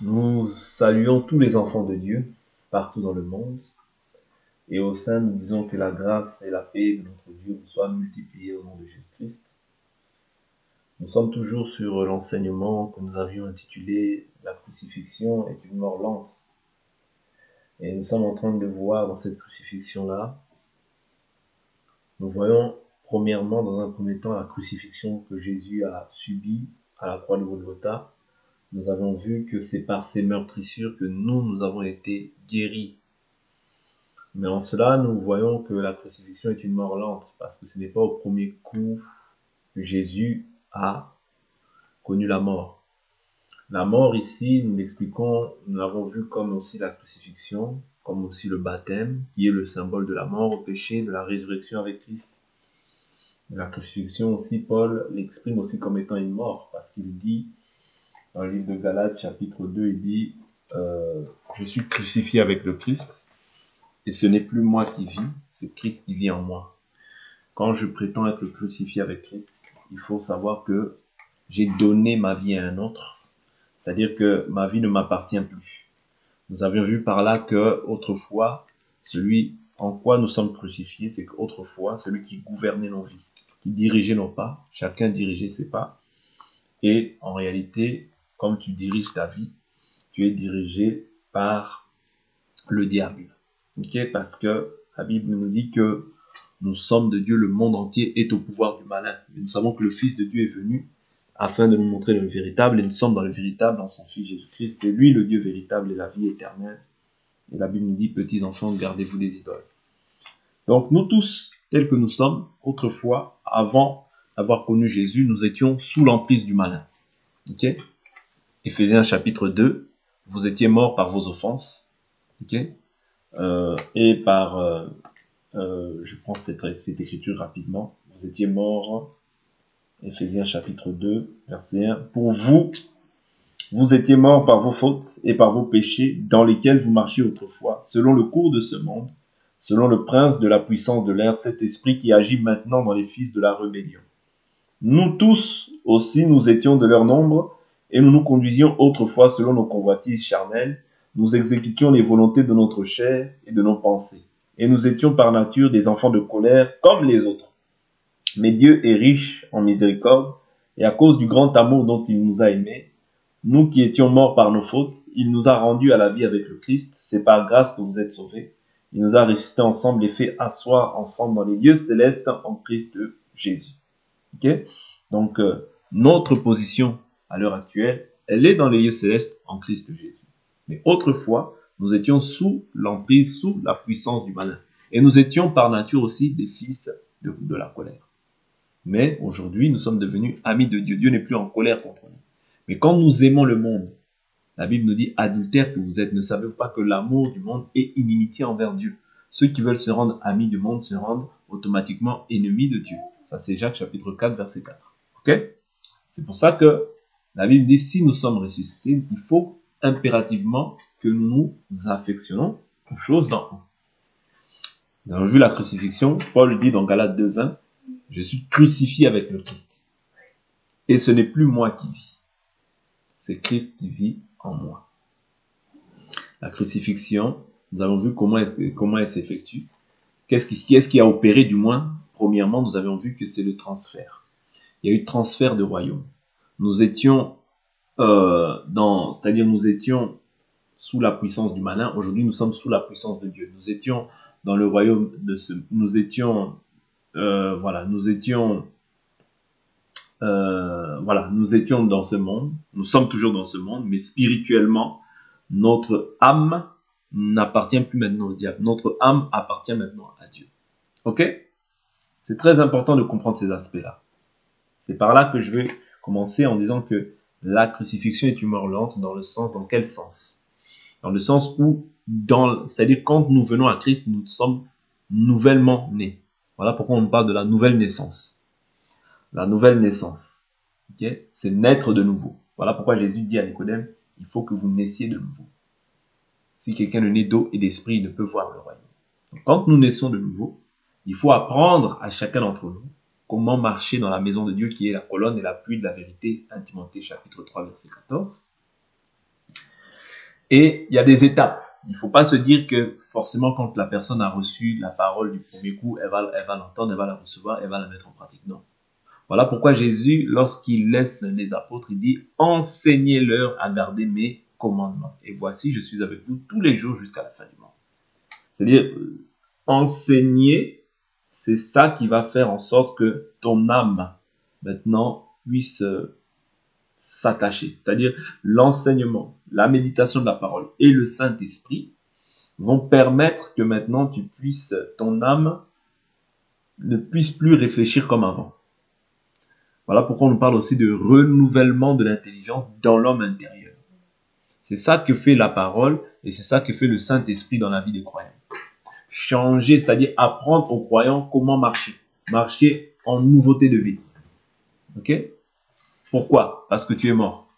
Nous saluons tous les enfants de Dieu, partout dans le monde, et au sein, nous disons que la grâce et la paix de notre Dieu vous soient multipliées au nom de Jésus-Christ. Nous sommes toujours sur l'enseignement que nous avions intitulé « La crucifixion est une mort lente ». Et nous sommes en train de voir dans cette crucifixion-là, nous voyons premièrement, dans un premier temps, la crucifixion que Jésus a subie à la croix de Golgotha. Nous avons vu que c'est par ces meurtrissures que nous avons été guéris. Mais en cela, nous voyons que la crucifixion est une mort lente, parce que ce n'est pas au premier coup que Jésus a connu la mort. La mort ici, nous l'expliquons, nous l'avons vu comme aussi la crucifixion, comme aussi le baptême, qui est le symbole de la mort au péché, de la résurrection avec Christ. La crucifixion aussi, Paul l'exprime aussi comme étant une mort, parce qu'il dit, dans le livre de Galates, chapitre 2, il dit « Je suis crucifié avec le Christ, et ce n'est plus moi qui vis, c'est Christ qui vit en moi. » Quand je prétends être crucifié avec Christ, il faut savoir que j'ai donné ma vie à un autre, c'est-à-dire que ma vie ne m'appartient plus. Nous avions vu par là que autrefois, celui en quoi nous sommes crucifiés, c'est qu'autrefois, celui qui gouvernait nos vies, qui dirigeait nos pas, chacun dirigeait ses pas, et en réalité, comme tu diriges ta vie, tu es dirigé par le diable. Okay? Parce que la Bible nous dit que nous sommes de Dieu, le monde entier est au pouvoir du malin. Et nous savons que le Fils de Dieu est venu afin de nous montrer le véritable, et nous sommes dans le véritable, dans son Fils Jésus-Christ. C'est lui le Dieu véritable et la vie éternelle. Et la Bible nous dit, petits enfants, gardez-vous des idoles. Donc nous tous, tels que nous sommes, autrefois, avant d'avoir connu Jésus, nous étions sous l'emprise du malin. Okay? Éphésiens chapitre 2, vous étiez morts par vos offenses, okay? Et par, je prends cette écriture rapidement, vous étiez morts, Éphésiens chapitre 2, verset 1, pour vous, vous étiez morts par vos fautes et par vos péchés dans lesquels vous marchiez autrefois, selon le cours de ce monde, selon le prince de la puissance de l'air, cet esprit qui agit maintenant dans les fils de la rébellion. Nous tous aussi, nous étions de leur nombre, et nous nous conduisions autrefois selon nos convoitises charnelles, nous exécutions les volontés de notre chair et de nos pensées. Et nous étions par nature des enfants de colère comme les autres. Mais Dieu est riche en miséricorde, et à cause du grand amour dont il nous a aimés, nous qui étions morts par nos fautes, il nous a rendus à la vie avec le Christ. C'est par grâce que vous êtes sauvés. Il nous a ressuscités ensemble et fait asseoir ensemble dans les lieux célestes en Christ Jésus. Okay? Donc, notre position à l'heure actuelle, elle est dans les lieux célestes en Christ Jésus. Mais autrefois, nous étions sous l'emprise, sous la puissance du malin. Et nous étions par nature aussi des fils de la colère. Mais aujourd'hui, nous sommes devenus amis de Dieu. Dieu n'est plus en colère contre nous. Mais quand nous aimons le monde, la Bible nous dit, adultère que vous êtes, ne savez-vous pas que l'amour du monde est inimitié envers Dieu? Ceux qui veulent se rendre amis du monde se rendent automatiquement ennemis de Dieu. Ça, c'est Jacques chapitre 4, verset 4. Okay? C'est pour ça que la Bible dit, si nous sommes ressuscités, il faut impérativement que nous nous affectionnons aux choses d'en haut. Nous avons vu la crucifixion. Paul dit dans Galates 2, 20, je suis crucifié avec le Christ. Et ce n'est plus moi qui vis. C'est Christ qui vit en moi. La crucifixion, nous avons vu comment elle s'effectue. Qu'est-ce qui a opéré du moins? Premièrement, nous avons vu que c'est le transfert. Il y a eu transfert de royaume. Nous étions c'est-à-dire nous étions sous la puissance du malin. Aujourd'hui, nous sommes sous la puissance de Dieu. Nous étions dans le royaume nous étions dans ce monde. Nous sommes toujours dans ce monde, mais spirituellement, notre âme n'appartient plus maintenant au diable. Notre âme appartient maintenant à Dieu. Ok? C'est très important de comprendre ces aspects-là. C'est par là que je vais commencer en disant que la crucifixion est une mort lente dans quel sens? Dans le sens où, c'est-à-dire quand nous venons à Christ, nous sommes nouvellement nés. Voilà pourquoi on parle de la nouvelle naissance. La nouvelle naissance, okay? C'est naître de nouveau. Voilà pourquoi Jésus dit à Nicodème, il faut que vous naissiez de nouveau. Si quelqu'un ne naît d'eau et d'esprit, il ne peut voir le royaume. Donc, quand nous naissons de nouveau, il faut apprendre à chacun d'entre nous comment marcher dans la maison de Dieu qui est la colonne et l'appui de la vérité, 1 Timothée chapitre 3 verset 14. Et il y a des étapes. Il ne faut pas se dire que forcément quand la personne a reçu la parole du premier coup, elle va l'entendre, elle va la recevoir, elle va la mettre en pratique. Non. Voilà pourquoi Jésus, lorsqu'il laisse les apôtres, il dit « Enseignez-leur à garder mes commandements. Et voici, je suis avec vous tous les jours jusqu'à la fin du monde. » C'est-à-dire, enseigner, c'est ça qui va faire en sorte que ton âme, maintenant, puisse s'attacher. C'est-à-dire, l'enseignement, la méditation de la parole et le Saint-Esprit vont permettre que maintenant, ton âme ne puisse plus réfléchir comme avant. Voilà pourquoi on nous parle aussi de renouvellement de l'intelligence dans l'homme intérieur. C'est ça que fait la parole et c'est ça que fait le Saint-Esprit dans la vie des croyants. Changer, c'est-à-dire apprendre aux croyants comment marcher. Marcher en nouveauté de vie. Ok? Pourquoi? Parce que tu es mort.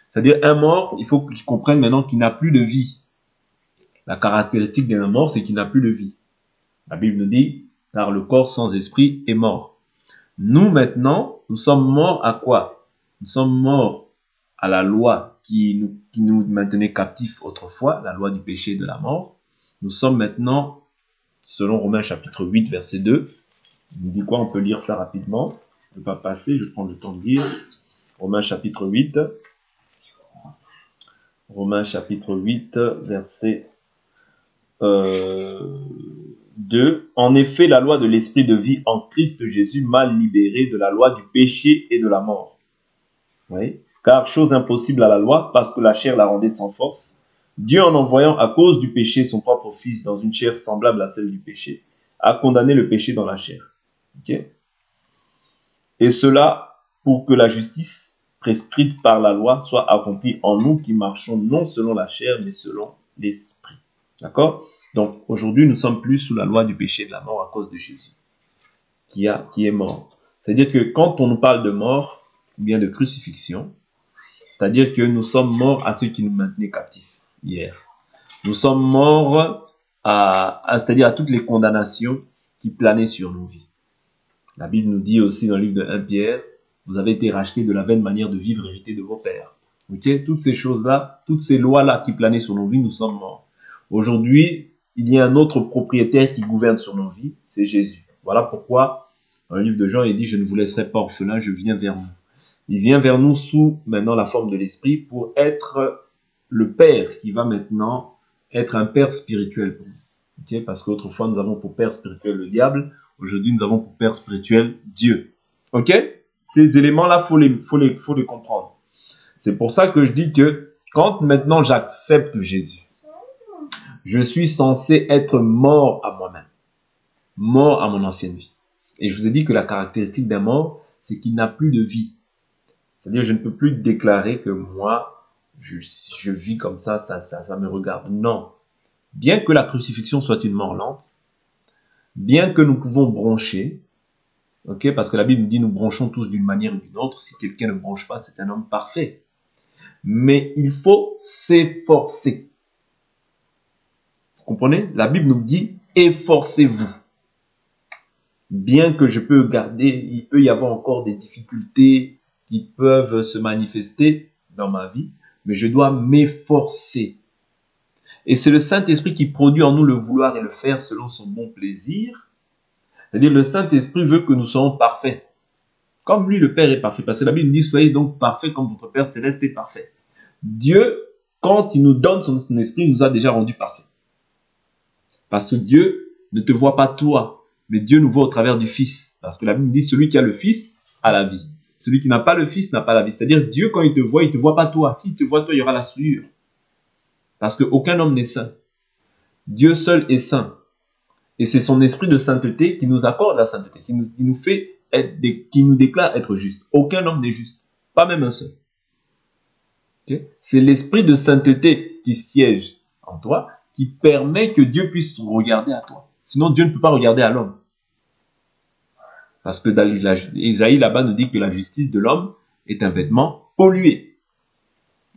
C'est-à-dire un mort, il faut que tu comprennes maintenant qu'il n'a plus de vie. La caractéristique d'un mort, c'est qu'il n'a plus de vie. La Bible nous dit, car le corps sans esprit est mort. Nous maintenant, nous sommes morts à quoi? Nous sommes morts à la loi qui nous maintenait captifs autrefois, la loi du péché et de la mort. Nous sommes maintenant, selon Romains chapitre 8, verset 2, il nous dit quoi? On peut lire ça rapidement. Je ne vais pas passer, je prends le temps de lire. Romains chapitre 8. Romains chapitre 8, verset 2. En effet, la loi de l'esprit de vie en Christ Jésus m'a libéré de la loi du péché et de la mort. Oui. Car chose impossible à la loi, parce que la chair la rendait sans force, Dieu, en envoyant à cause du péché son propre Fils dans une chair semblable à celle du péché, a condamné le péché dans la chair. Okay? Et cela pour que la justice prescrite par la loi soit accomplie en nous qui marchons non selon la chair, mais selon l'esprit. D'accord? Donc aujourd'hui, nous ne sommes plus sous la loi du péché et de la mort à cause de Jésus, qui est mort. C'est-à-dire que quand on nous parle de mort, ou bien de crucifixion, c'est-à-dire que nous sommes morts à ceux qui nous maintenaient captifs hier. Nous sommes morts c'est-à-dire à toutes les condamnations qui planaient sur nos vies. La Bible nous dit aussi dans le livre de 1 Pierre, vous avez été rachetés de la vaine manière de vivre héritée de vos pères. Okay? Toutes ces choses-là, toutes ces lois-là qui planaient sur nos vies, nous sommes morts. Aujourd'hui, il y a un autre propriétaire qui gouverne sur nos vies, c'est Jésus. Voilà pourquoi, dans le livre de Jean, il dit, je ne vous laisserai pas orphelin, je viens vers vous. Il vient vers nous sous maintenant la forme de l'esprit pour être le Père qui va maintenant être un Père spirituel pour nous. Okay? Parce qu'autrefois, nous avons pour Père spirituel le diable. Aujourd'hui, nous avons pour Père spirituel Dieu. Ok? Ces éléments-là, faut les comprendre. C'est pour ça que je dis que quand maintenant j'accepte Jésus, je suis censé être mort à moi-même. Mort à mon ancienne vie. Et je vous ai dit que la caractéristique d'un mort, c'est qu'il n'a plus de vie. C'est-à-dire, je ne peux plus déclarer que moi, je vis comme ça me regarde. Non. Bien que la crucifixion soit une mort lente, bien que nous pouvons broncher, okay, parce que la Bible dit nous bronchons tous d'une manière ou d'une autre. Si quelqu'un ne bronche pas, c'est un homme parfait. Mais il faut s'efforcer. Vous comprenez? La Bible nous dit efforcez-vous. Bien que je peux garder, il peut y avoir encore des difficultés qui peuvent se manifester dans ma vie, mais je dois m'efforcer. Et c'est le Saint-Esprit qui produit en nous le vouloir et le faire selon son bon plaisir. C'est-à-dire le Saint-Esprit veut que nous soyons parfaits. Comme lui, le Père est parfait. Parce que la Bible dit, soyez donc parfaits comme votre Père céleste est parfait. Dieu, quand il nous donne son esprit, il nous a déjà rendus parfaits. Parce que Dieu ne te voit pas toi, mais Dieu nous voit au travers du Fils. Parce que la Bible dit, celui qui a le Fils a la vie. Celui qui n'a pas le Fils n'a pas la vie. C'est-à-dire, Dieu, quand il te voit pas toi. S'il te voit toi, il y aura la souillure. Parce qu'aucun homme n'est saint. Dieu seul est saint. Et c'est son esprit de sainteté qui nous accorde la sainteté, qui nous déclare être juste. Aucun homme n'est juste. Pas même un seul. Okay? C'est l'esprit de sainteté qui siège en toi, qui permet que Dieu puisse regarder à toi. Sinon, Dieu ne peut pas regarder à l'homme. Parce que dans Isaïe, là-bas, nous dit que la justice de l'homme est un vêtement pollué.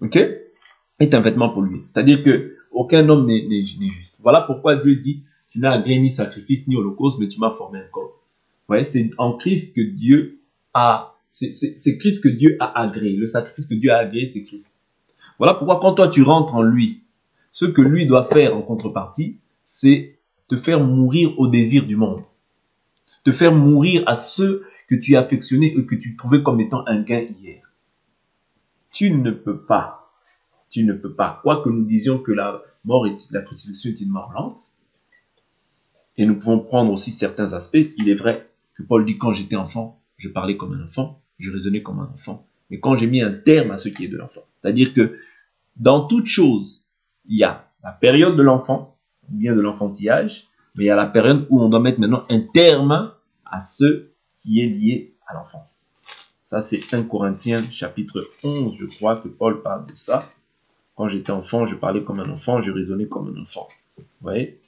Ok? Est un vêtement pollué. C'est-à-dire que aucun homme n'est juste. Voilà pourquoi Dieu dit, tu n'as agréé ni sacrifice ni holocauste, mais tu m'as formé un corps. Vous voyez, c'est en Christ que Dieu a, c'est Christ que Dieu a agréé. Le sacrifice que Dieu a agréé, c'est Christ. Voilà pourquoi quand toi tu rentres en lui, ce que lui doit faire en contrepartie, c'est te faire mourir au désir du monde. Te faire mourir à ceux que tu affectionnais et que tu trouvais comme étant un gain hier. Tu ne peux pas. Tu ne peux pas. Quoique nous disions que la mort et la crucifixion est une mort lente, et nous pouvons prendre aussi certains aspects, il est vrai que Paul dit quand j'étais enfant, je parlais comme un enfant, je raisonnais comme un enfant. Mais quand j'ai mis un terme à ce qui est de l'enfant, c'est-à-dire que dans toute chose, il y a la période de l'enfant, bien de l'enfantillage, mais il y a la période où on doit mettre maintenant un terme à ce qui est lié à l'enfance. Ça, c'est 1 Corinthiens chapitre 11, je crois que Paul parle de ça. Quand j'étais enfant, je parlais comme un enfant, je raisonnais comme un enfant. Vous voyez?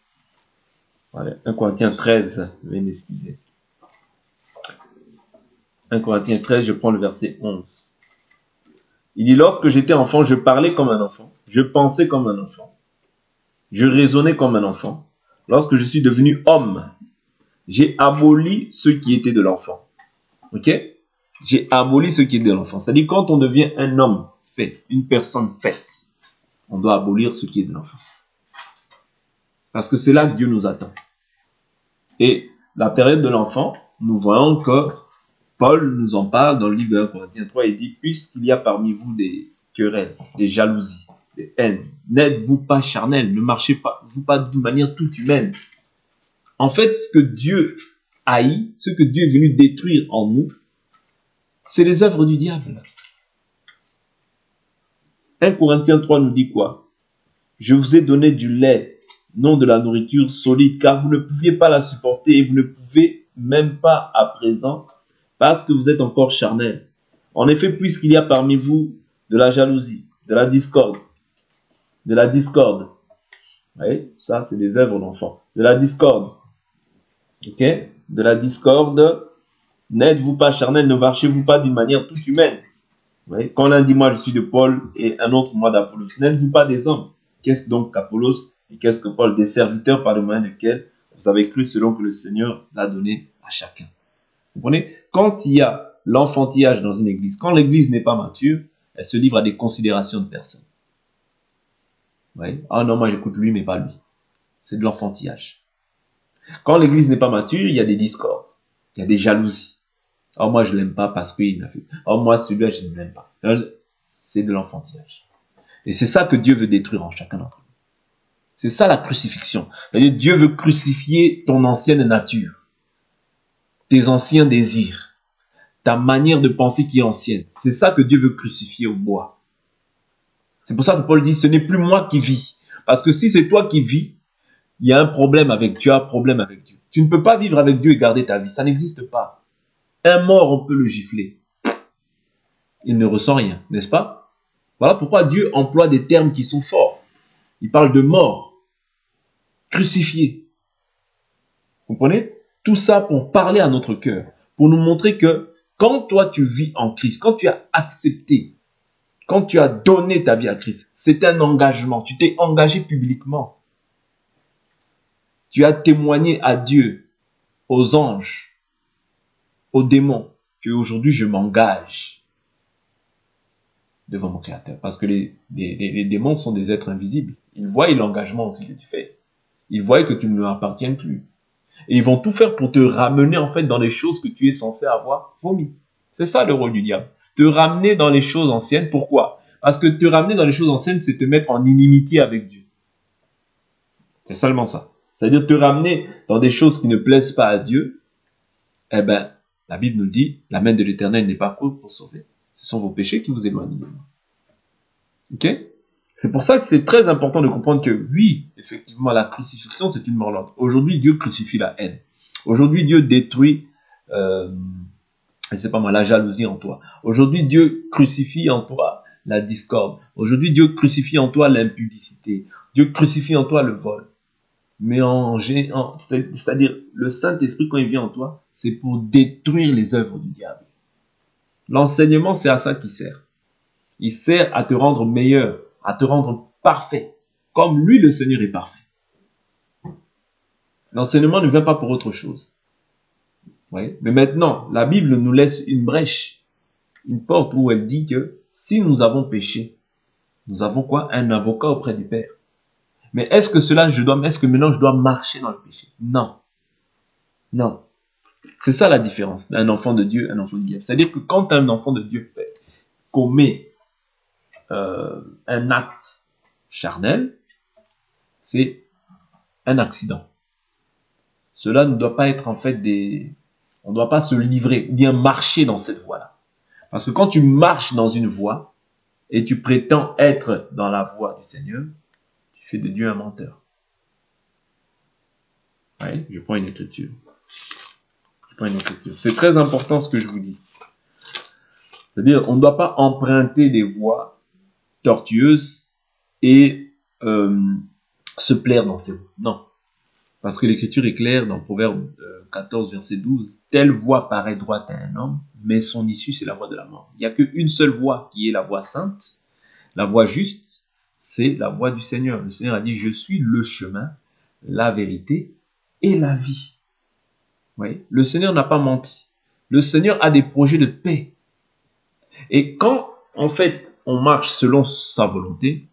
Voilà. 1 Corinthiens 13, veuillez m'excuser. 1 Corinthiens 13, je prends le verset 11. Il dit, lorsque j'étais enfant, je parlais comme un enfant, je pensais comme un enfant, je raisonnais comme un enfant. Lorsque je suis devenu homme, j'ai aboli ce qui était de l'enfant. Ok? J'ai aboli ce qui est de l'enfant. C'est-à-dire, quand on devient un homme fait, une personne faite, on doit abolir ce qui est de l'enfant. Parce que c'est là que Dieu nous attend. Et la période de l'enfant, nous voyons que Paul nous en parle dans le livre de 1 Corinthiens 3, il dit, puisqu'il y a parmi vous des querelles, des jalousies, des haines, n'êtes-vous pas charnels, ne marchez pas, vous pas d'une manière toute humaine. En fait, ce que Dieu haït, ce que Dieu est venu détruire en nous, c'est les œuvres du diable. 1 Corinthiens 3 nous dit quoi? Je vous ai donné du lait, non de la nourriture solide, car vous ne pouviez pas la supporter et vous ne pouvez même pas à présent, parce que vous êtes encore charnel. En effet, puisqu'il y a parmi vous de la jalousie, de la discorde, oui, ça c'est des œuvres d'enfants, de la discorde, ok, de la discorde, n'êtes-vous pas charnel, ne marchez-vous pas d'une manière toute humaine. Oui, quand l'un dit moi je suis de Paul et un autre moi d'Apollos, n'êtes-vous pas des hommes? Qu'est-ce donc qu'Apollos et qu'est-ce que Paul? Des serviteurs par le moyen desquels vous avez cru selon que le Seigneur l'a donné à chacun. Vous comprenez? Quand il y a l'enfantillage dans une église, quand l'église n'est pas mature, elle se livre à des considérations de personnes. Oui. Ah non, moi j'écoute lui, mais pas lui. C'est de l'enfantillage. Quand l'église n'est pas mature, il y a des discordes, il y a des jalousies. Oh, moi je l'aime pas parce qu'il m'a fait. Oh, moi celui-là je ne l'aime pas. C'est de l'enfantillage. Et c'est ça que Dieu veut détruire en chacun d'entre nous. C'est ça la crucifixion. C'est-à-dire Dieu veut crucifier ton ancienne nature, tes anciens désirs, ta manière de penser qui est ancienne. C'est ça que Dieu veut crucifier au bois. C'est pour ça que Paul dit, ce n'est plus moi qui vis. Parce que si c'est toi qui vis, il y a un problème avec Dieu, tu as un problème avec Dieu. Tu ne peux pas vivre avec Dieu et garder ta vie. Ça n'existe pas. Un mort, on peut le gifler. Il ne ressent rien, n'est-ce pas? Voilà pourquoi Dieu emploie des termes qui sont forts. Il parle de mort, crucifié. Vous comprenez? Tout ça pour parler à notre cœur, pour nous montrer que quand toi tu vis en Christ, quand tu as accepté, quand tu as donné ta vie à Christ, c'est un engagement. Tu t'es engagé publiquement. Tu as témoigné à Dieu, aux anges, aux démons, qu'aujourd'hui je m'engage devant mon Créateur. Parce que les démons sont des êtres invisibles. Ils voient l'engagement aussi que tu fais. Ils voient que tu ne leur appartiens plus. Et ils vont tout faire pour te ramener en fait dans les choses que tu es censé avoir vomi. C'est ça le rôle du diable. Te ramener dans les choses anciennes. Pourquoi? Parce que te ramener dans les choses anciennes, c'est te mettre en inimitié avec Dieu. C'est seulement ça. C'est-à-dire te ramener dans des choses qui ne plaisent pas à Dieu. Eh bien, la Bible nous dit, la main de l'Éternel n'est pas courte pour sauver. Ce sont vos péchés qui vous éloignent de moi. Ok? C'est pour ça que c'est très important de comprendre que oui, effectivement, la crucifixion, c'est une mort lente. Aujourd'hui, Dieu crucifie la haine. Aujourd'hui, Dieu détruit, je sais pas moi, la jalousie en toi. Aujourd'hui, Dieu crucifie en toi la discorde. Aujourd'hui, Dieu crucifie en toi l'impudicité. Dieu crucifie en toi le vol. Mais c'est-à-dire, le Saint-Esprit, quand il vient en toi, c'est pour détruire les œuvres du diable. L'enseignement, c'est à ça qu'il sert. Il sert à te rendre meilleur, à te rendre parfait, comme lui, le Seigneur, est parfait. L'enseignement ne vient pas pour autre chose. Oui. Mais maintenant, la Bible nous laisse une brèche, une porte où elle dit que si nous avons péché, Nous avons quoi? Un avocat auprès du Père. Mais est-ce que maintenant je dois marcher dans le péché? Non. Non. C'est ça la différence d'un enfant de Dieu, un enfant du diable. C'est-à-dire que quand un enfant de Dieu commet un acte charnel, c'est un accident. Cela ne doit pas être en fait on ne doit pas se livrer ou bien marcher dans cette voie-là. Parce que quand tu marches dans une voie et tu prétends être dans la voie du Seigneur, tu fais de Dieu un menteur. Ouais, je prends une écriture. C'est très important ce que je vous dis. C'est-à-dire, on ne doit pas emprunter des voies tortueuses et se plaire dans ces voies. Non. Parce que l'écriture est claire dans Proverbe 14, verset 12. Telle voie paraît droite à un homme, mais son issue, c'est la voie de la mort. Il n'y a qu'une seule voie qui est la voie sainte. La voie juste, c'est la voie du Seigneur. Le Seigneur a dit, je suis le chemin, la vérité et la vie. Oui. Le Seigneur n'a pas menti. Le Seigneur a des projets de paix. Et quand, en fait, on marche selon sa volonté,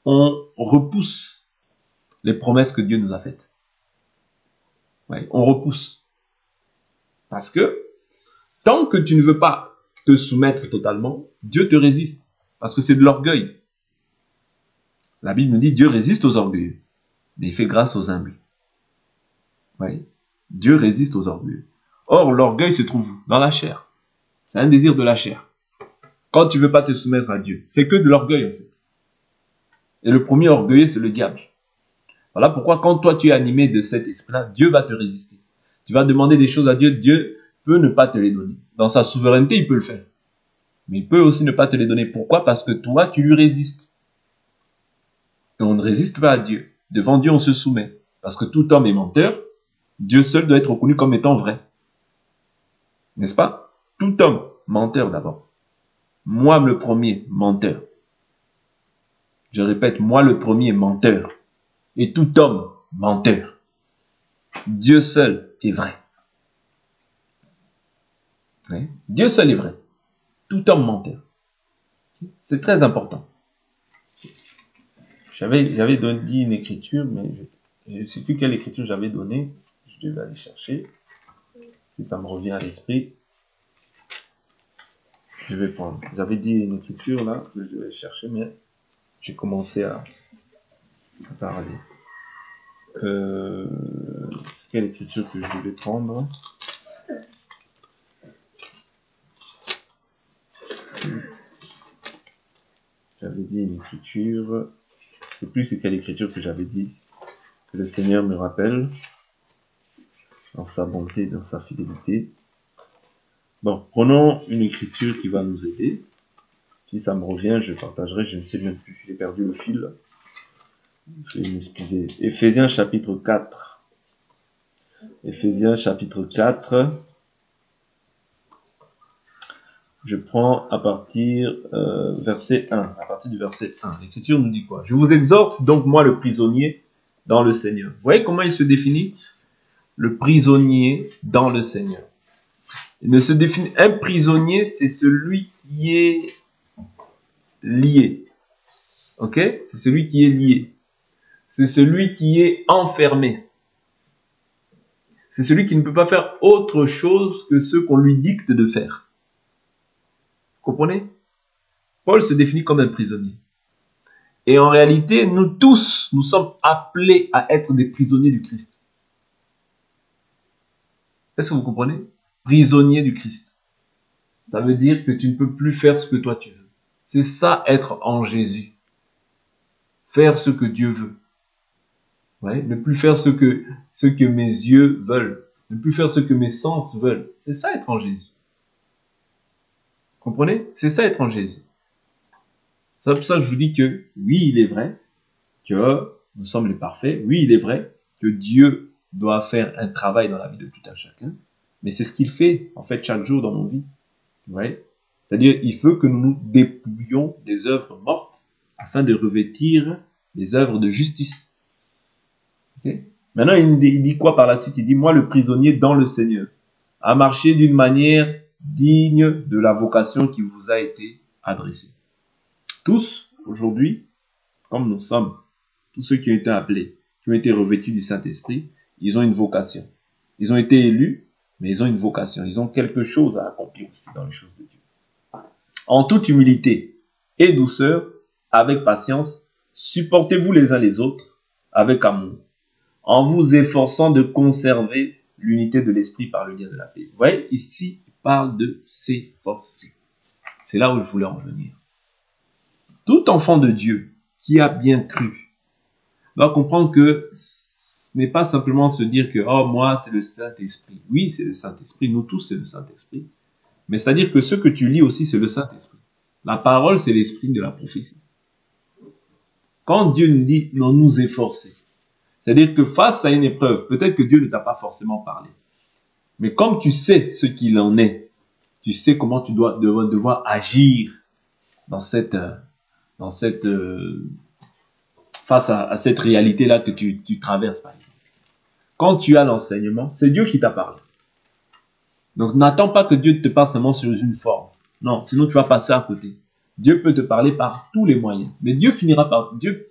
on repousse les promesses que Dieu nous a faites. Oui, on repousse. Parce que, tant que tu ne veux pas te soumettre totalement, Dieu te résiste. Parce que c'est de l'orgueil. La Bible nous dit, Dieu résiste aux orgueilleux, mais il fait grâce aux humbles. Oui. Dieu résiste aux orgueilleux. Or, l'orgueil se trouve dans la chair. C'est un désir de la chair. Quand tu ne veux pas te soumettre à Dieu, c'est que de l'orgueil en fait. Et le premier orgueilleux, c'est le diable. Voilà pourquoi quand toi tu es animé de cet esprit-là, Dieu va te résister. Tu vas demander des choses à Dieu, Dieu peut ne pas te les donner. Dans sa souveraineté, il peut le faire. Mais il peut aussi ne pas te les donner. Pourquoi? Parce que toi, tu lui résistes. Et on ne résiste pas à Dieu. Devant Dieu, on se soumet. Parce que tout homme est menteur. Dieu seul doit être reconnu comme étant vrai. N'est-ce pas? Tout homme, menteur d'abord. Moi le premier, menteur. Je répète, moi le premier, menteur. Et tout homme, menteur. Dieu seul est vrai. Oui. Dieu seul est vrai. Tout homme, menteur. C'est très important. J'avais dit une écriture, mais je ne sais plus quelle écriture j'avais donnée. Je devais aller chercher. Si ça me revient à l'esprit, je vais prendre. J'avais dit une écriture là, que je devais chercher, mais j'ai commencé à parler. C'est quelle écriture que je devais prendre? J'avais dit une écriture. Je ne sais plus c'est quelle écriture que j'avais dit. Que le Seigneur me rappelle. Dans sa bonté, dans sa fidélité. Bon, prenons une écriture qui va nous aider. Si ça me revient, je partagerai. Je ne sais bien plus. J'ai perdu le fil. Je vais m'excuser. Éphésiens chapitre 4. Éphésiens chapitre 4. Je prends à partir verset 1. À partir du verset 1. L'écriture nous dit quoi? Je vous exhorte donc, moi le prisonnier, dans le Seigneur. Vous voyez comment il se définit? Le prisonnier dans le Seigneur. Il ne se définit. Un prisonnier, c'est celui qui est lié. Ok? C'est celui qui est lié. C'est celui qui est enfermé. C'est celui qui ne peut pas faire autre chose que ce qu'on lui dicte de faire. Vous comprenez? Paul se définit comme un prisonnier. Et en réalité, nous tous, nous sommes appelés à être des prisonniers du Christ. Est-ce que vous comprenez? Prisonnier du Christ. Ça veut dire que tu ne peux plus faire ce que toi tu veux. C'est ça, être en Jésus. Faire ce que Dieu veut. Ouais, ne plus faire ce que mes yeux veulent. Ne plus faire ce que mes sens veulent. C'est ça, être en Jésus. Comprenez? C'est ça, être en Jésus. C'est pour ça que je vous dis que, oui, il est vrai que nous sommes les parfaits. Oui, il est vrai que Dieu doit faire un travail dans la vie de tout un chacun. Mais c'est ce qu'il fait, en fait, chaque jour dans nos vies. Ouais. C'est-à-dire, il faut que nous nous dépouillions des œuvres mortes afin de revêtir les œuvres de justice. Okay? Maintenant, il dit quoi par la suite? Il dit, moi, le prisonnier dans le Seigneur, à marcher d'une manière digne de la vocation qui vous a été adressée. Tous, aujourd'hui, comme nous sommes, tous ceux qui ont été appelés, qui ont été revêtus du Saint-Esprit, ils ont une vocation. Ils ont été élus, mais ils ont une vocation. Ils ont quelque chose à accomplir aussi dans les choses de Dieu. En toute humilité et douceur, avec patience, supportez-vous les uns les autres avec amour, en vous efforçant de conserver l'unité de l'esprit par le lien de la paix. Vous voyez, ici, il parle de s'efforcer. C'est là où je voulais en venir. Tout enfant de Dieu qui a bien cru doit comprendre que ce n'est pas simplement se dire que « Oh, moi, c'est le Saint-Esprit ». Oui, c'est le Saint-Esprit. Nous tous, c'est le Saint-Esprit. Mais c'est-à-dire que ce que tu lis aussi, c'est le Saint-Esprit. La parole, c'est l'esprit de la prophétie. Quand Dieu nous dit « non, nous efforcer », c'est-à-dire que face à une épreuve, peut-être que Dieu ne t'a pas forcément parlé. Mais comme tu sais qu'il en est, tu sais comment tu dois devoir agir dans face à cette réalité-là que tu traverses, par exemple. Quand tu as l'enseignement, c'est Dieu qui t'a parlé. Donc, n'attends pas que Dieu te parle seulement sur une forme. Non, sinon tu vas passer à côté. Dieu peut te parler par tous les moyens. Mais Dieu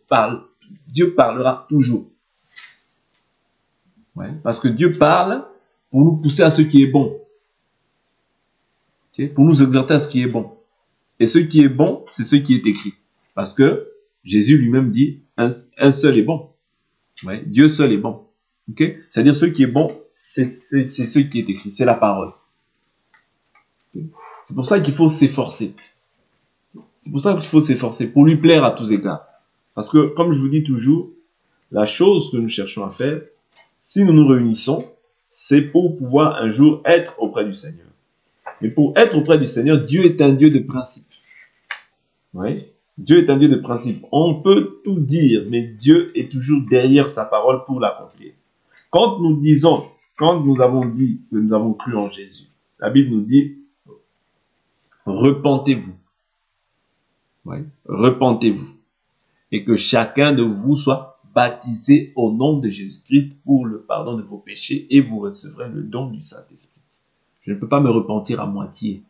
parlera toujours. Ouais, parce que Dieu parle pour nous pousser à ce qui est bon. Okay? Pour nous exhorter à ce qui est bon. Et ce qui est bon, c'est ce qui est écrit. Parce que Jésus lui-même dit, un seul est bon. Ouais, Dieu seul est bon. Okay? C'est-à-dire ce qui est bon, c'est ce qui est écrit, c'est la parole. Okay? C'est pour ça qu'il faut s'efforcer. C'est pour ça qu'il faut s'efforcer, pour lui plaire à tous égards. Parce que, comme je vous dis toujours, la chose que nous cherchons à faire, si nous nous réunissons, c'est pour pouvoir un jour être auprès du Seigneur. Mais pour être auprès du Seigneur, Dieu est un Dieu de principe. Oui? Dieu est un Dieu de principe. On peut tout dire, mais Dieu est toujours derrière sa parole pour l'accomplir. Quand nous avons dit que nous avons cru en Jésus, la Bible nous dit, repentez-vous. Oui? Repentez-vous. Et que chacun de vous soit baptisé au nom de Jésus-Christ pour le pardon de vos péchés et vous recevrez le don du Saint-Esprit. Je ne peux pas me repentir à moitié.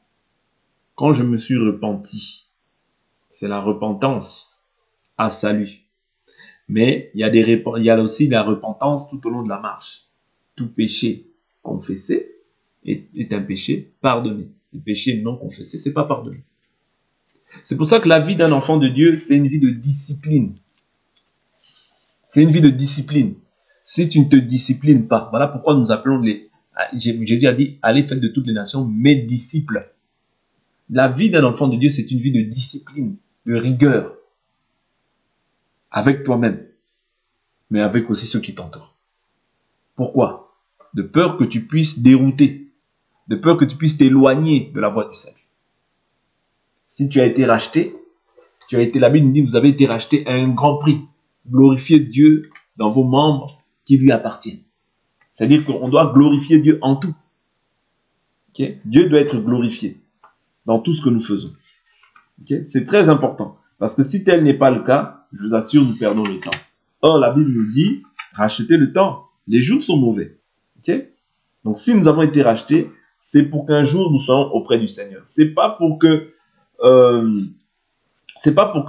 Quand je me suis repenti, c'est la repentance à salut. Mais il y a aussi la repentance tout au long de la marche. Tout péché confessé est un péché pardonné. Le péché non confessé, c'est pas pardonné. C'est pour ça que la vie d'un enfant de Dieu, c'est une vie de discipline. C'est une vie de discipline. Si tu ne te disciplines pas, voilà pourquoi nous appelons Jésus a dit, allez faites de toutes les nations mes disciples. La vie d'un enfant de Dieu, c'est une vie de discipline, de rigueur. Avec toi-même, mais avec aussi ceux qui t'entourent. Pourquoi? De peur que tu puisses dérouter, de peur que tu puisses t'éloigner de la voie du salut. Si tu as été racheté, la Bible nous dit, vous avez été racheté à un grand prix. Glorifiez Dieu dans vos membres qui lui appartiennent. C'est-à-dire qu'on doit glorifier Dieu en tout. Okay? Dieu doit être glorifié dans tout ce que nous faisons. Okay? C'est très important. Parce que si tel n'est pas le cas, je vous assure, nous perdons le temps. Or, la Bible nous dit, rachetez le temps. Les jours sont mauvais. Okay? Donc, si nous avons été rachetés, c'est pour qu'un jour nous soyons auprès du Seigneur. C'est pas pour que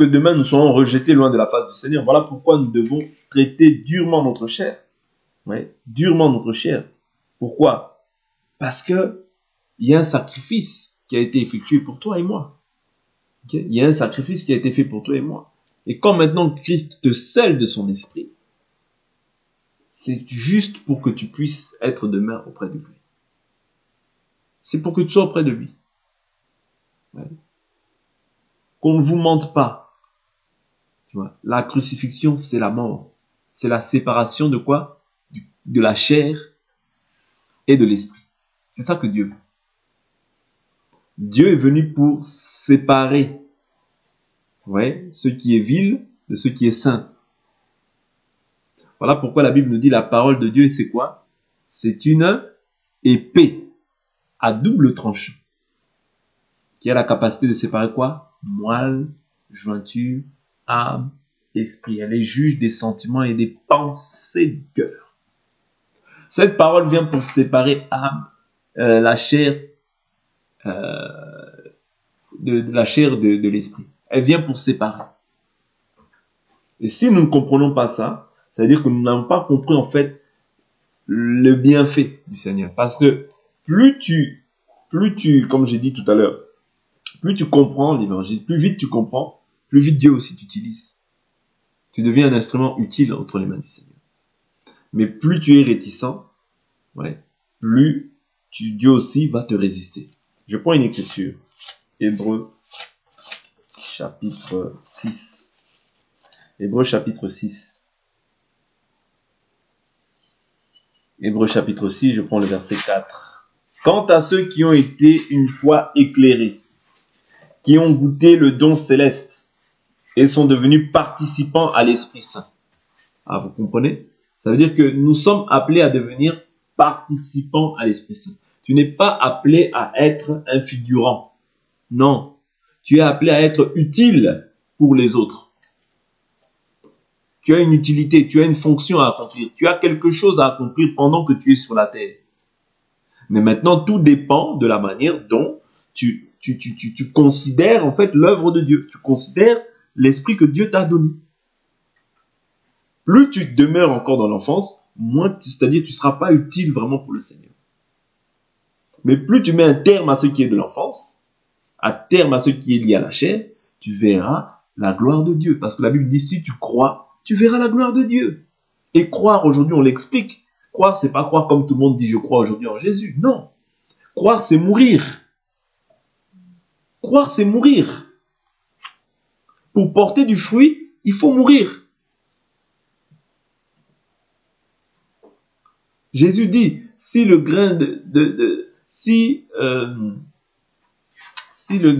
demain nous soyons rejetés loin de la face du Seigneur. Voilà pourquoi nous devons traiter durement notre chair. Ouais, durement notre chair. Pourquoi? Parce que il y a un sacrifice qui a été effectué pour toi et moi. Okay? Il y a un sacrifice qui a été fait pour toi et moi. Et quand maintenant Christ te scelle de son esprit, c'est juste pour que tu puisses être demain auprès de lui. C'est pour que tu sois auprès de lui. Ouais. Qu'on ne vous mente pas. Tu vois, la crucifixion, c'est la mort. C'est la séparation de quoi? De la chair et de l'esprit. C'est ça que Dieu veut. Dieu est venu pour séparer, ouais, ce qui est vil de ce qui est saint. Voilà pourquoi la Bible nous dit la parole de Dieu, c'est quoi? C'est une épée à double tranchant qui a la capacité de séparer quoi? Moelle, jointure, âme, esprit. Elle est juge des sentiments et des pensées du cœur. Cette parole vient pour séparer âme, la chair de l'esprit. Elle vient pour séparer. Et si nous ne comprenons pas ça, ça veut dire que nous n'avons pas compris en fait le bienfait du Seigneur. Parce que plus tu, comme j'ai dit tout à l'heure, plus tu comprends l'évangile, plus vite tu comprends, plus vite Dieu aussi t'utilise. Tu deviens un instrument utile entre les mains du Seigneur. Mais plus tu es réticent, ouais, plus Dieu aussi va te résister. Je prends une écriture. Hébreux chapitre 6. Hébreux chapitre 6. Hébreux chapitre 6, je prends le verset 4. Quant à ceux qui ont été une fois éclairés, qui ont goûté le don céleste et sont devenus participants à l'Esprit Saint. Ah, vous comprenez? Ça veut dire que nous sommes appelés à devenir participants à l'Esprit Saint. Tu n'es pas appelé à être un figurant. Non. Tu es appelé à être utile pour les autres. Tu as une utilité, tu as une fonction à accomplir. Tu as quelque chose à accomplir pendant que tu es sur la terre. Mais maintenant, tout dépend de la manière dont tu considères en fait l'œuvre de Dieu. Tu considères l'esprit que Dieu t'a donné. Plus tu demeures encore dans l'enfance, moins, c'est-à-dire tu ne seras pas utile vraiment pour le Seigneur. Mais plus tu mets un terme à ce qui est de l'enfance, à terme à ce qui est lié à la chair, tu verras la gloire de Dieu. Parce que la Bible dit, si tu crois, tu verras la gloire de Dieu. Et croire, aujourd'hui, on l'explique. Croire, c'est pas croire comme tout le monde dit, je crois aujourd'hui en Jésus. Non. Croire, c'est mourir. Croire, c'est mourir. Pour porter du fruit, il faut mourir. Jésus dit, si le grain si le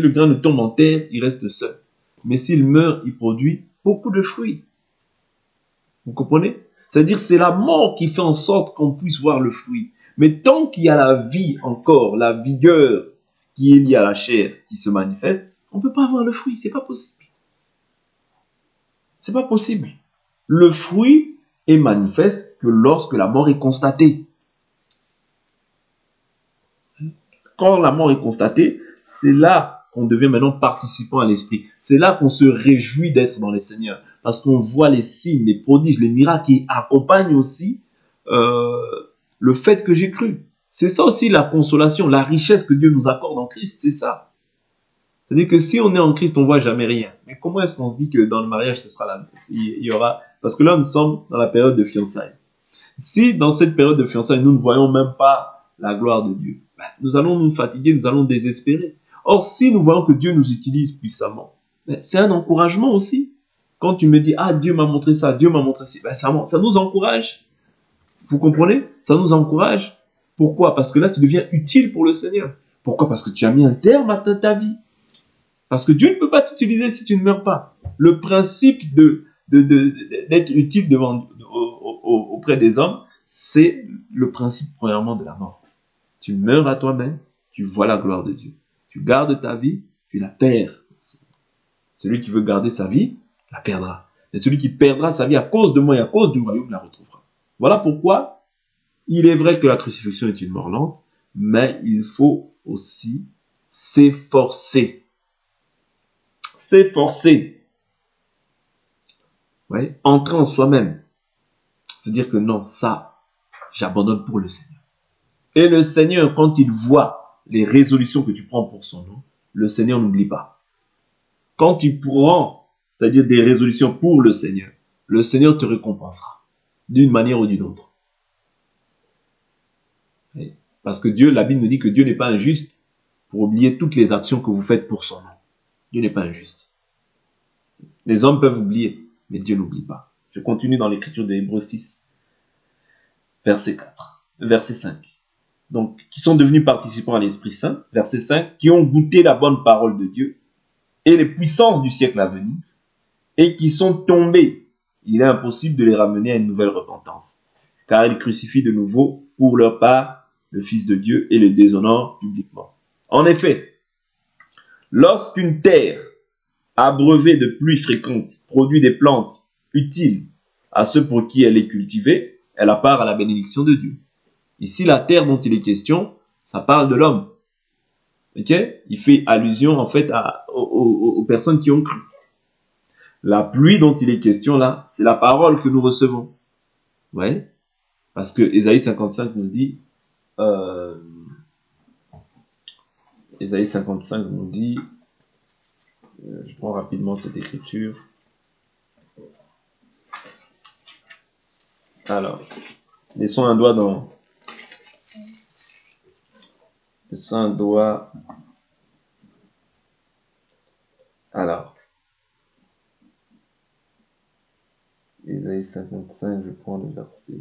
grain tombe en terre, il reste seul. Mais s'il meurt, il produit beaucoup de fruits. Vous comprenez? C'est-à-dire, c'est la mort qui fait en sorte qu'on puisse voir le fruit. Mais tant qu'il y a la vie encore, la vigueur qui est liée à la chair, qui se manifeste, on ne peut pas voir le fruit. C'est pas possible. C'est pas possible. Le fruit est manifeste que lorsque la mort est constatée. Quand la mort est constatée, c'est là qu'on devient maintenant participant à l'esprit. C'est là qu'on se réjouit d'être dans les Seigneurs. Parce qu'on voit les signes, les prodiges, les miracles qui accompagnent aussi le fait que j'ai cru. C'est ça aussi la consolation, la richesse que Dieu nous accorde en Christ, c'est ça. C'est-à-dire que si on est en Christ, on ne voit jamais rien. Mais comment est-ce qu'on se dit que dans le mariage, ce sera là, il y aura... Parce que là, nous sommes dans la période de fiançailles. Si dans cette période de fiançailles, nous ne voyons même pas la gloire de Dieu, nous allons nous fatiguer, nous allons désespérer. Or, si nous voyons que Dieu nous utilise puissamment, c'est un encouragement aussi. Quand tu me dis, ah, Dieu m'a montré ça, Dieu m'a montré ça, ça nous encourage. Vous comprenez? Ça nous encourage. Pourquoi? Parce que là, tu deviens utile pour le Seigneur. Pourquoi? Parce que tu as mis un terme à ta vie. Parce que Dieu ne peut pas t'utiliser si tu ne meurs pas. Le principe d'être utile auprès des hommes, c'est le principe premièrement de la mort. Tu meurs à toi-même, tu vois la gloire de Dieu. Tu gardes ta vie, tu la perds. Celui qui veut garder sa vie, la perdra. Mais celui qui perdra sa vie à cause de moi et à cause du royaume, la retrouvera. Voilà pourquoi il est vrai que la crucifixion est une mort lente, mais il faut aussi s'efforcer. S'efforcer. Oui, entrer en soi-même. Se dire que non, ça, j'abandonne pour le Seigneur. Et le Seigneur, quand il voit les résolutions que tu prends pour son nom, le Seigneur n'oublie pas. Quand tu prends, c'est-à-dire des résolutions pour le Seigneur te récompensera, d'une manière ou d'une autre. Parce que Dieu, la Bible nous dit que Dieu n'est pas injuste pour oublier toutes les actions que vous faites pour son nom. Dieu n'est pas injuste. Les hommes peuvent oublier, mais Dieu n'oublie pas. Je continue dans l'écriture de Hébreux 6, verset 5. Donc, qui sont devenus participants à l'Esprit Saint, verset 5, qui ont goûté la bonne parole de Dieu et les puissances du siècle à venir, et qui sont tombés. Il est impossible de les ramener à une nouvelle repentance, car ils crucifient de nouveau pour leur part le Fils de Dieu et le déshonorent publiquement. En effet, lorsqu'une terre abreuvée de pluies fréquentes produit des plantes utiles à ceux pour qui elle est cultivée, elle a part à la bénédiction de Dieu. Ici, la terre dont il est question, ça parle de l'homme. Ok? Il fait allusion en fait aux personnes qui ont cru. La pluie dont il est question là, c'est la parole que nous recevons. Ouais. Parce que Ésaïe 55 nous dit, Ésaïe 55 nous dit, je prends rapidement cette écriture. Alors, laissons un doigt dans... Laissons un doigt... Alors, Ésaïe 55, je prends le verset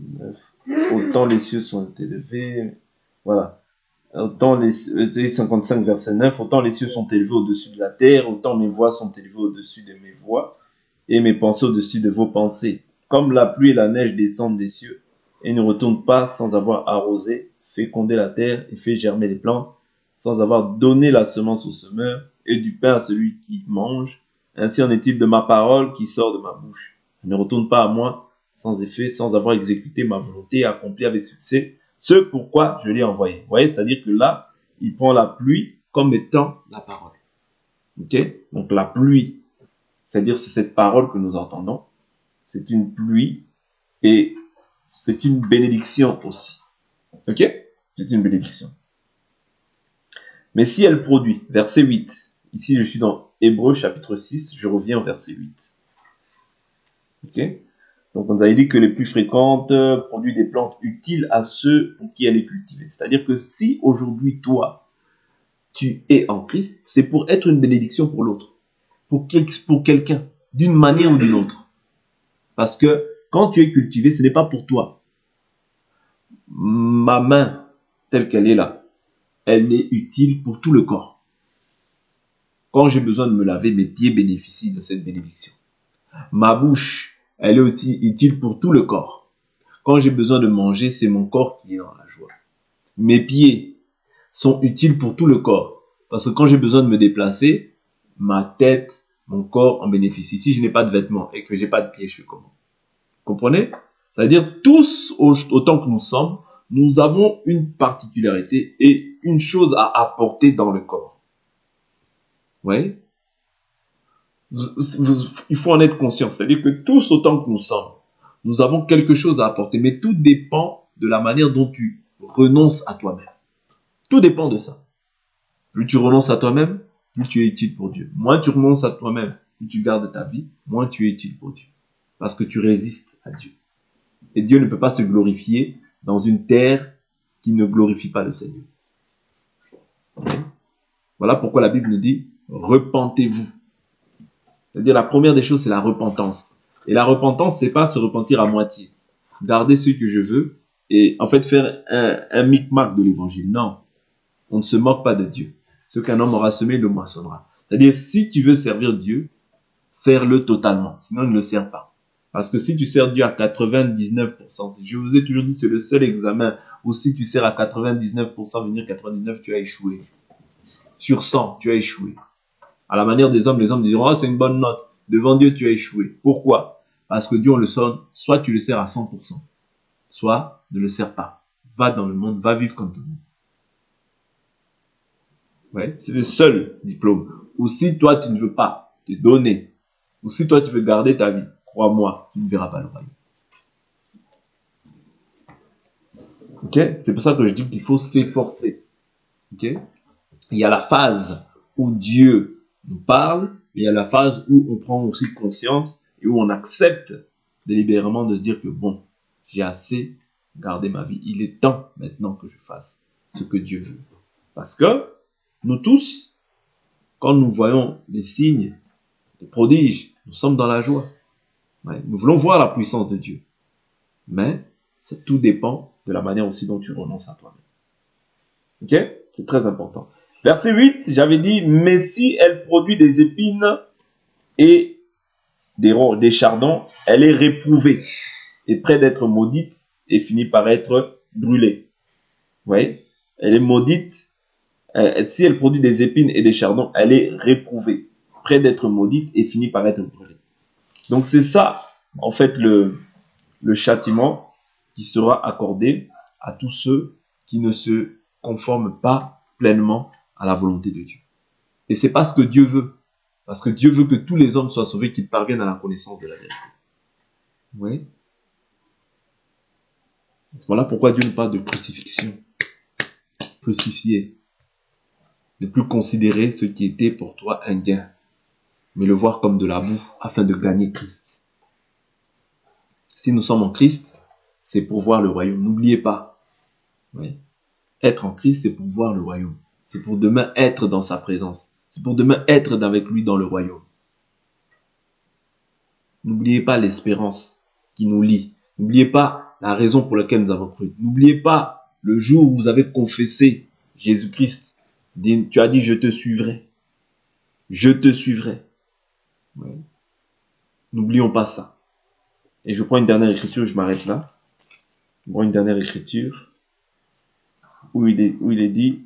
9. Autant les cieux sont élevés... Voilà. Autant Ésaïe 55, verset 9. Autant les cieux sont élevés au-dessus de la terre, autant mes voix sont élevées au-dessus de mes voix, et mes pensées au-dessus de vos pensées. Comme la pluie et la neige descendent des cieux, et ne retournent pas sans avoir arrosé, fécondé la terre et fait germer les plantes, sans avoir donné la semence au semeur, et du pain à celui qui mange. Ainsi en est-il de ma parole qui sort de ma bouche. Elle ne retourne pas à moi sans effet, sans avoir exécuté ma volonté et accompli avec succès ce pourquoi je l'ai envoyé. Vous voyez, c'est-à-dire que là, il prend la pluie comme étant la parole. Ok? Donc la pluie, c'est-à-dire c'est cette parole que nous entendons. C'est une pluie et c'est une bénédiction aussi. Ok? C'est une bénédiction. Mais si elle produit, verset 8, ici je suis dans Hébreux chapitre 6, je reviens au verset 8. Ok? Donc on nous avait dit que les plus fréquentes produisent des plantes utiles à ceux pour qui elle est cultivée. C'est-à-dire que si aujourd'hui toi, tu es en Christ, c'est pour être une bénédiction pour l'autre, pour quelqu'un, d'une manière ou d'une autre. Parce que quand tu es cultivé, ce n'est pas pour toi. Ma main, telle qu'elle est là, elle est utile pour tout le corps. Quand j'ai besoin de me laver, mes pieds bénéficient de cette bénédiction. Ma bouche, elle est utile pour tout le corps. Quand j'ai besoin de manger, c'est mon corps qui est dans la joie. Mes pieds sont utiles pour tout le corps. Parce que quand j'ai besoin de me déplacer, ma tête, mon corps en bénéficie. Si je n'ai pas de vêtements et que je n'ai pas de pieds, je fais comment? Vous comprenez? C'est-à-dire, tous, autant que nous sommes, nous avons une particularité et une chose à apporter dans le corps. Vous voyez? Il faut en être conscient. C'est-à-dire que tous, autant que nous sommes, nous avons quelque chose à apporter. Mais tout dépend de la manière dont tu renonces à toi-même. Tout dépend de ça. Plus tu renonces à toi-même, plus tu es utile pour Dieu. Moins tu renonces à toi-même, plus tu gardes ta vie, moins tu es utile pour Dieu. Parce que tu résistes à Dieu. Et Dieu ne peut pas se glorifier dans une terre qui ne glorifie pas le Seigneur. Voilà pourquoi la Bible nous dit « repentez-vous ». C'est-à-dire la première des choses, c'est la repentance. Et la repentance, c'est pas se repentir à moitié. Garder ce que je veux et en fait faire un micmac de l'évangile. Non, on ne se moque pas de Dieu. Ce qu'un homme aura semé, le moissonnera. C'est-à-dire, si tu veux servir Dieu, sers-le totalement. Sinon, ne le sers pas. Parce que si tu sers Dieu à 99%, je vous ai toujours dit, c'est le seul examen où si tu sers à 99%, venir 99, tu as échoué. Sur 100, tu as échoué. À la manière des hommes, les hommes diront, oh, c'est une bonne note. Devant Dieu, tu as échoué. Pourquoi? Parce que Dieu, on le sonne, soit tu le sers à 100%, soit ne le sers pas. Va dans le monde, va vivre comme tout le monde. Ouais, c'est le seul diplôme. Ou si toi, tu ne veux pas te donner, ou si toi, tu veux garder ta vie, crois-moi, tu ne verras pas le royaume. Ok? C'est pour ça que je dis qu'il faut s'efforcer. Ok? Il y a la phase où Dieu nous parle, mais il y a la phase où on prend aussi conscience et où on accepte délibérément de se dire que bon, j'ai assez gardé ma vie. Il est temps maintenant que je fasse ce que Dieu veut. Parce que nous tous, quand nous voyons les signes, les prodiges, nous sommes dans la joie. Ouais, nous voulons voir la puissance de Dieu. Mais tout dépend de la manière aussi dont tu renonces à toi-même. Ok? C'est très important. Verset 8, j'avais dit, mais si elle produit des épines et des chardons, elle est réprouvée et près d'être maudite et finit par être brûlée. Vous voyez? Elle est maudite. Si elle produit des épines et des chardons, elle est réprouvée, près d'être maudite et finit par être brûlée. Donc c'est ça, en fait, le châtiment qui sera accordé à tous ceux qui ne se conforment pas pleinement à la volonté de Dieu. Et c'est pas ce que Dieu veut. Parce que Dieu veut que tous les hommes soient sauvés, qu'ils parviennent à la connaissance de la vérité. Oui. Voilà pourquoi Dieu nous parle de crucifixion. Crucifier. Ne plus considérer ce qui était pour toi un gain, mais le voir comme de la boue afin de gagner Christ. Si nous sommes en Christ, c'est pour voir le royaume. N'oubliez pas. Oui. Être en Christ, c'est pour voir le royaume. C'est pour demain être dans sa présence. C'est pour demain être avec lui dans le royaume. N'oubliez pas l'espérance qui nous lie. N'oubliez pas la raison pour laquelle nous avons cru. N'oubliez pas le jour où vous avez confessé Jésus-Christ. Tu as dit, je te suivrai. Je te suivrai. Ouais. N'oublions pas ça. Et je prends une dernière écriture, je m'arrête là. Je prends une dernière écriture où il est dit,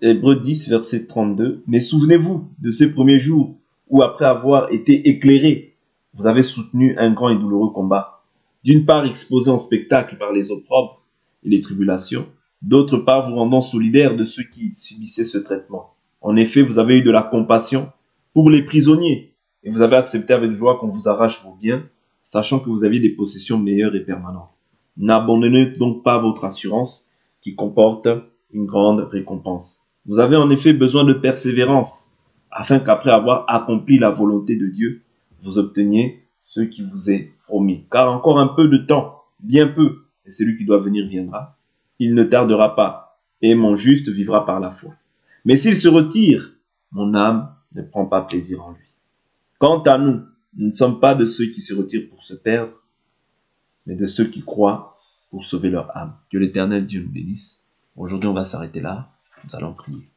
Hébreux 10, verset 32. Mais souvenez-vous de ces premiers jours où, après avoir été éclairés, vous avez soutenu un grand et douloureux combat. D'une part, exposé en spectacle par les opprobres et les tribulations. D'autre part, vous rendant solidaires de ceux qui subissaient ce traitement. En effet, vous avez eu de la compassion pour les prisonniers et vous avez accepté avec joie qu'on vous arrache vos biens, sachant que vous aviez des possessions meilleures et permanentes. N'abandonnez donc pas votre assurance qui comporte une grande récompense. Vous avez en effet besoin de persévérance, afin qu'après avoir accompli la volonté de Dieu, vous obteniez ce qui vous est promis. Car encore un peu de temps, bien peu, et celui qui doit venir viendra. Il ne tardera pas, et mon juste vivra par la foi. Mais s'il se retire, mon âme ne prend pas plaisir en lui. Quant à nous, nous ne sommes pas de ceux qui se retirent pour se perdre, mais de ceux qui croient pour sauver leur âme. Que l'Éternel Dieu nous bénisse. Aujourd'hui, on va s'arrêter là. Nous allons prier.